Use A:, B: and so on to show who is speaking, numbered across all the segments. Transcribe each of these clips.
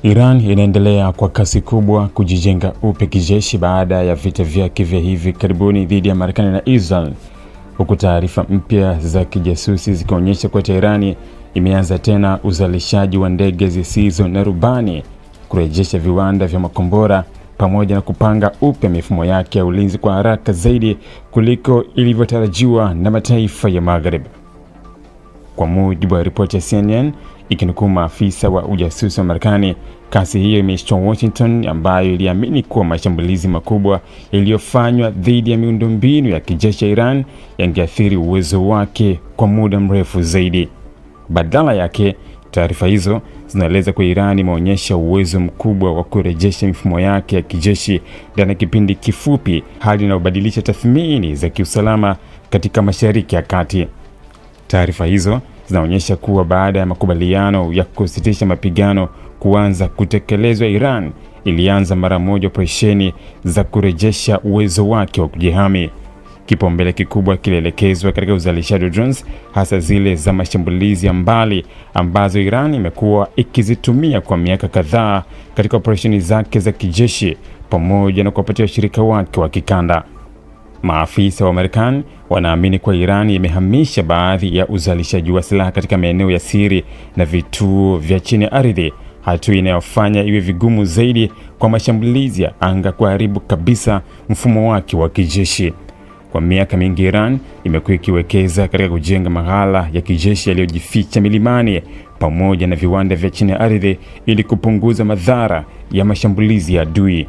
A: Iran inaendelea kwa kasi kubwa kujijenga upya kijeshi baada ya vita vyake vya hivi karibuni dhidi ya Marekani na Israel, huku taarifa mpya za kijasusi zikionyesha kuwa Tehran imeanza tena uzalishaji wa ndege zisizo na rubani, kurejesha viwanda vya makombora pamoja na kupanga upya mifumo yake ya ulinzi kwa haraka zaidi kuliko ilivyotarajiwa na mataifa ya Magharibi. Kwa mujibu wa ripoti ya CNN ikinukuu maafisa wa ujasusi wa Marekani, kasi hiyo imeishtua Washington, ambayo iliamini kuwa mashambulizi makubwa yaliyofanywa dhidi ya miundombinu ya kijeshi ya Iran yangeathiri uwezo wake kwa muda mrefu zaidi. Badala yake, taarifa hizo zinaeleza kuwa Iran imeonyesha uwezo mkubwa wa kurejesha mifumo yake ya kijeshi ndani ya kipindi kifupi, hali inayobadilisha tathmini za kiusalama katika Mashariki ya Kati. Taarifa hizo zinaonyesha kuwa baada ya makubaliano ya kusitisha mapigano kuanza kutekelezwa, Iran ilianza mara moja operesheni za kurejesha uwezo wake wa kujihami. Kipaumbele kikubwa kilielekezwa katika uzalishaji wa drones, hasa zile za mashambulizi ya mbali ambazo Iran imekuwa ikizitumia kwa miaka kadhaa katika operesheni zake za kijeshi pamoja na kuwapatia washirika wake wa kikanda. Maafisa wa Marekani wanaamini kuwa Iran imehamisha baadhi ya uzalishaji wa silaha katika maeneo ya siri na vituo vya chini ya ardhi, hatua inayofanya iwe vigumu zaidi kwa mashambulizi ya anga kuharibu kabisa mfumo wake wa kijeshi. Kwa miaka mingi, Iran imekuwa ikiwekeza katika kujenga maghala ya kijeshi yaliyojificha milimani pamoja na viwanda vya chini ya ardhi ili kupunguza madhara ya mashambulizi ya adui.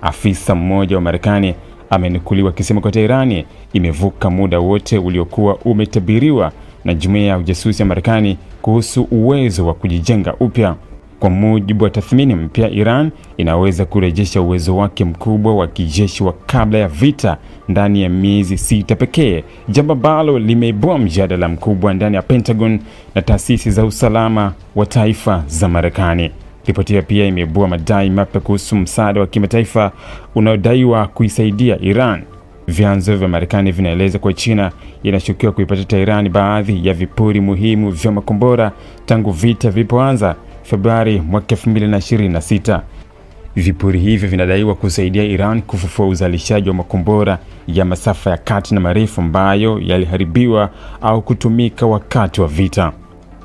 A: Afisa mmoja wa Marekani amenukuliwa akisema kwa Tehran imevuka muda wote uliokuwa umetabiriwa na jumuiya ya ujasusi ya Marekani kuhusu uwezo wa kujijenga upya. Kwa mujibu wa tathmini mpya, Iran inaweza kurejesha uwezo wake mkubwa wa kijeshi wa kabla ya vita ndani ya miezi 6 pekee, jambo ambalo limeibua mjadala mkubwa ndani ya Pentagon na taasisi za usalama wa taifa za Marekani. Ripoti pia imeibua madai mapya kuhusu msaada wa kimataifa unaodaiwa kuisaidia Iran. Vyanzo vya Marekani vinaeleza kuwa China inashukiwa kuipatia Tehran baadhi ya vipuri muhimu vya makombora tangu vita vilipoanza Februari mwaka 2026. Vipuri hivyo vinadaiwa kusaidia Iran kufufua uzalishaji wa makombora ya masafa ya kati na marefu ambayo yaliharibiwa au kutumika wakati wa vita.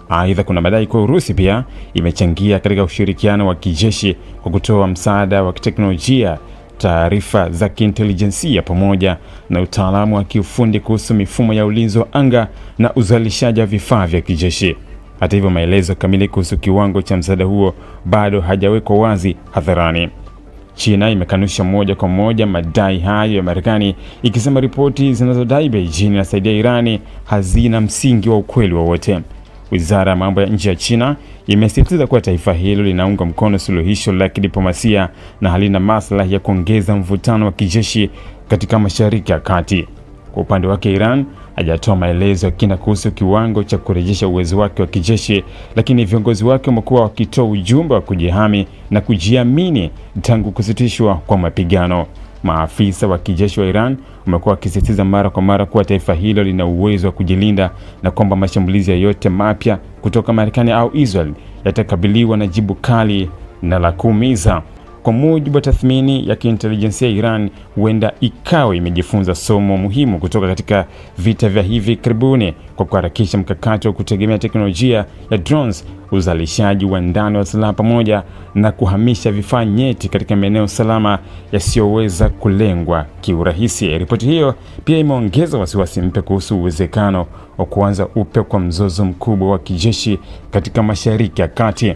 A: Aidha, kuna madai kuwa Urusi pia imechangia katika ushirikiano wa kijeshi kwa kutoa msaada wa kiteknolojia, taarifa za kiintelijensia pamoja na utaalamu wa kiufundi kuhusu mifumo ya ulinzi wa anga na uzalishaji wa vifaa vya kijeshi. Hata hivyo, maelezo kamili kuhusu kiwango cha msaada huo bado hajawekwa wazi hadharani. China imekanusha moja kwa moja madai hayo ya Marekani, ikisema ripoti zinazodai Beijing inasaidia Irani hazina msingi wa ukweli wowote. Wizara ya mambo ya nje ya China imesisitiza kuwa taifa hilo linaunga mkono suluhisho la kidiplomasia na halina maslahi ya kuongeza mvutano wa kijeshi katika Mashariki ya Kati. Kwa upande wake, Iran hajatoa maelezo ya kina kuhusu kiwango cha kurejesha uwezo wake wa kijeshi, lakini viongozi wake wamekuwa wakitoa ujumbe wa kujihami na kujiamini tangu kusitishwa kwa mapigano. Maafisa wa kijeshi wa Iran wamekuwa wakisisitiza mara kwa mara kuwa taifa hilo lina uwezo wa kujilinda na kwamba mashambulizi yoyote mapya kutoka Marekani au Israel yatakabiliwa na jibu kali na la kuumiza. Kwa mujibu wa tathmini ya kiintelijensia, Iran huenda ikawa imejifunza somo muhimu kutoka katika vita vya hivi karibuni kwa kuharakisha mkakati wa kutegemea teknolojia ya drones, uzalishaji wa ndani wa silaha pamoja na kuhamisha vifaa nyeti katika maeneo salama yasiyoweza kulengwa kiurahisi. Ripoti hiyo pia imeongeza wasiwasi mpya kuhusu uwezekano wa kuanza upya kwa mzozo mkubwa wa kijeshi katika Mashariki ya Kati.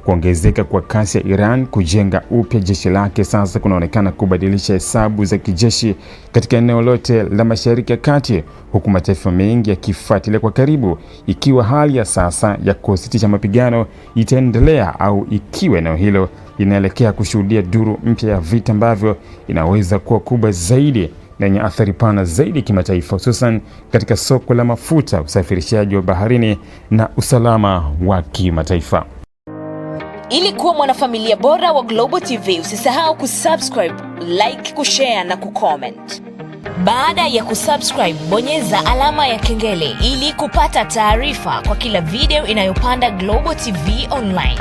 A: Kuongezeka kwa kasi ya Iran kujenga upya jeshi lake sasa kunaonekana kubadilisha hesabu za kijeshi katika eneo lote la Mashariki ya Kati, huku mataifa mengi yakifuatilia kwa karibu ikiwa hali ya sasa ya kusitisha mapigano itaendelea au ikiwa eneo hilo linaelekea kushuhudia duru mpya ya vita ambavyo inaweza kuwa kubwa zaidi na yenye athari pana zaidi kimataifa, hususan katika soko la mafuta, usafirishaji wa baharini na usalama wa kimataifa.
B: Ili kuwa mwanafamilia bora wa Global TV, usisahau kusubscribe, like, kushare na kucomment. Baada ya kusubscribe, bonyeza alama ya kengele ili kupata taarifa kwa kila video inayopanda Global TV Online.